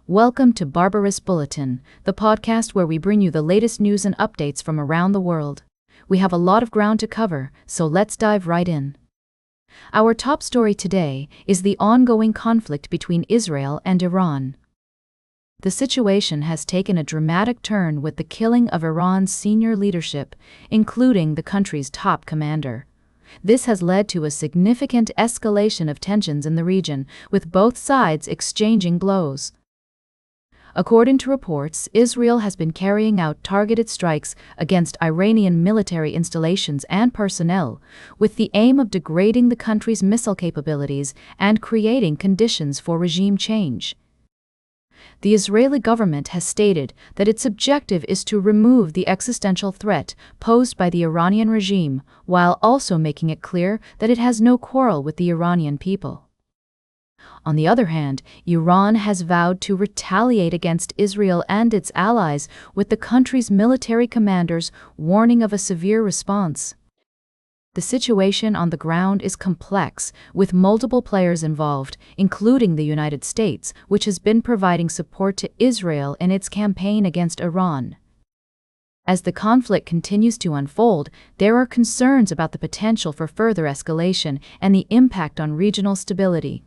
Welcome to Barbarous Bulletin, the podcast where we bring you the latest news and updates from around the world. We have a lot of ground to cover, so let's dive right in. Our top story today is the ongoing conflict between Israel and Iran. The situation has taken a dramatic turn with the killing of Iran's senior leadership, including the country's top commander. This has led to a significant escalation of tensions in the region, with both sides exchanging blows. According to reports, Israel has been carrying out targeted strikes against Iranian military installations and personnel, with the aim of degrading the country's missile capabilities and creating conditions for regime change. The Israeli government has stated that its objective is to remove the existential threat posed by the Iranian regime, while also making it clear that it has no quarrel with the Iranian people. On the other hand, Iran has vowed to retaliate against Israel and its allies, with the country's military commanders warning of a severe response. The situation on the ground is complex, with multiple players involved, including the United States, which has been providing support to Israel in its campaign against Iran. As the conflict continues to unfold, there are concerns about the potential for further escalation and the impact on regional stability.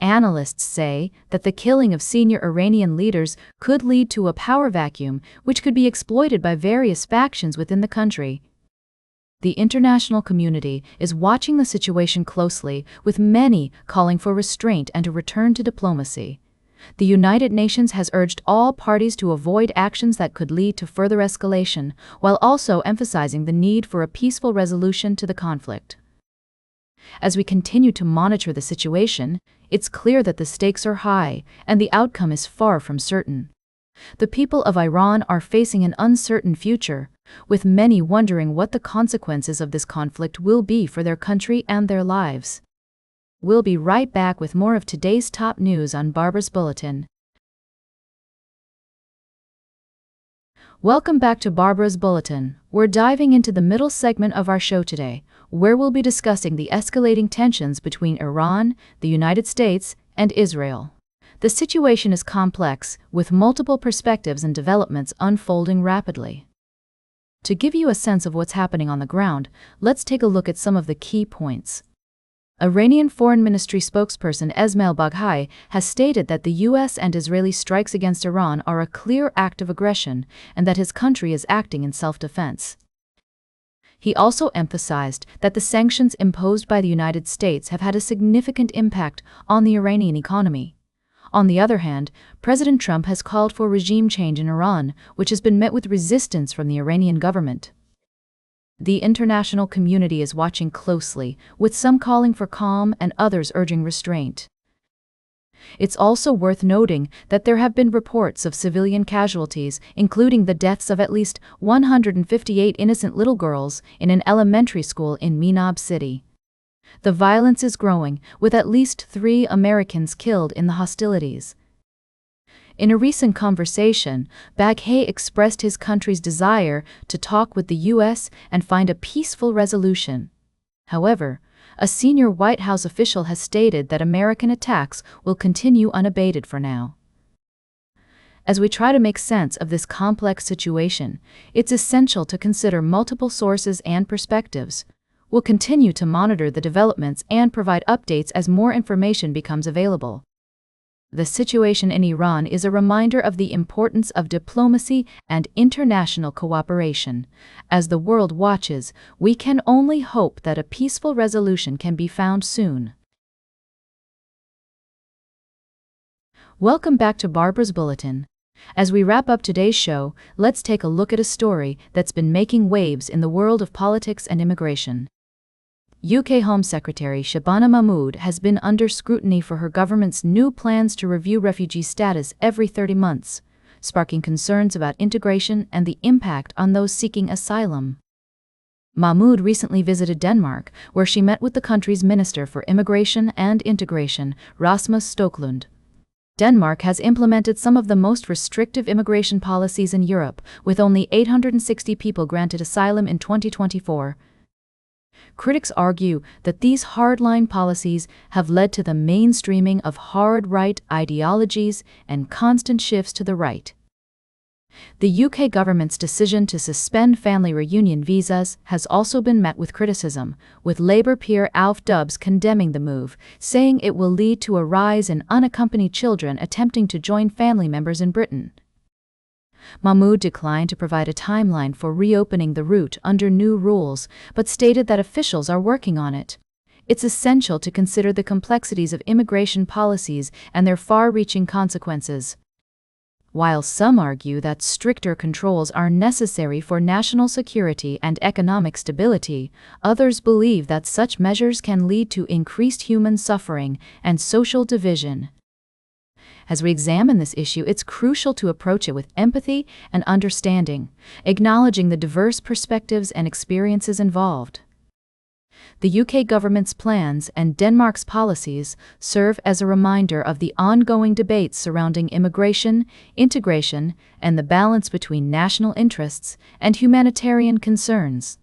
Analysts say that the killing of senior Iranian leaders could lead to a power vacuum, which could be exploited by various factions within the country. The international community is watching the situation closely, with many calling for restraint and a return to diplomacy. The United Nations has urged all parties to avoid actions that could lead to further escalation, while also emphasizing the need for a peaceful resolution to the conflict. As we continue to monitor the situation, it's clear that the stakes are high and the outcome is far from certain. The people of Iran are facing an uncertain future, with many wondering what the consequences of this conflict will be for their country and their lives. We'll be right back with more of today's top news on Barbarous Bulletin. Welcome back to Barbarous Bulletin. We're diving into the middle segment of our show today, where we'll be discussing the escalating tensions between Iran, the United States, and Israel. The situation is complex, with multiple perspectives and developments unfolding rapidly. To give you a sense of what's happening on the ground, let's take a look at some of the key points. Iranian Foreign Ministry spokesperson Esmail Baghai has stated that the U.S. and Israeli strikes against Iran are a clear act of aggression and that his country is acting in self-defense. He also emphasized that the sanctions imposed by the United States have had a significant impact on the Iranian economy. On the other hand, President Trump has called for regime change in Iran, which has been met with resistance from the Iranian government. The international community is watching closely, with some calling for calm and others urging restraint. It's also worth noting that there have been reports of civilian casualties, including the deaths of at least 158 innocent little girls in an elementary school in Minab City. The violence is growing, with at least 3 Americans killed in the hostilities. In a recent conversation, Baghai expressed his country's desire to talk with the U.S. and find a peaceful resolution. However, a senior White House official has stated that American attacks will continue unabated for now. As we try to make sense of this complex situation, it's essential to consider multiple sources and perspectives. We'll continue to monitor the developments and provide updates as more information becomes available. The situation in Iran is a reminder of the importance of diplomacy and international cooperation. As the world watches, we can only hope that a peaceful resolution can be found soon. Welcome back to Barbarous Bulletin. As we wrap up today's show, let's take a look at a story that's been making waves in the world of politics and immigration. UK Home Secretary Shabana Mahmood has been under scrutiny for her government's new plans to review refugee status every 30 months, sparking concerns about integration and the impact on those seeking asylum. Mahmood recently visited Denmark, where she met with the country's Minister for Immigration and Integration, Rasmus Stoklund. Denmark has implemented some of the most restrictive immigration policies in Europe, with only 860 people granted asylum in 2024. Critics argue that these hardline policies have led to the mainstreaming of hard-right ideologies and constant shifts to the right. The UK government's decision to suspend family reunion visas has also been met with criticism, with Labour peer Alf Dubs condemning the move, saying it will lead to a rise in unaccompanied children attempting to join family members in Britain. Mahmood declined to provide a timeline for reopening the route under new rules, but stated that officials are working on it. It's essential to consider the complexities of immigration policies and their far-reaching consequences. While some argue that stricter controls are necessary for national security and economic stability, others believe that such measures can lead to increased human suffering and social division. As we examine this issue, it's crucial to approach it with empathy and understanding, acknowledging the diverse perspectives and experiences involved. The UK government's plans and Denmark's policies serve as a reminder of the ongoing debates surrounding immigration, integration, and the balance between national interests and humanitarian concerns.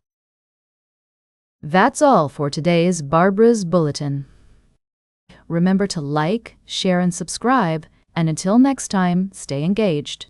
That's all for today's Barbara's Bulletin. Remember to like, share, and subscribe, and until next time, stay engaged.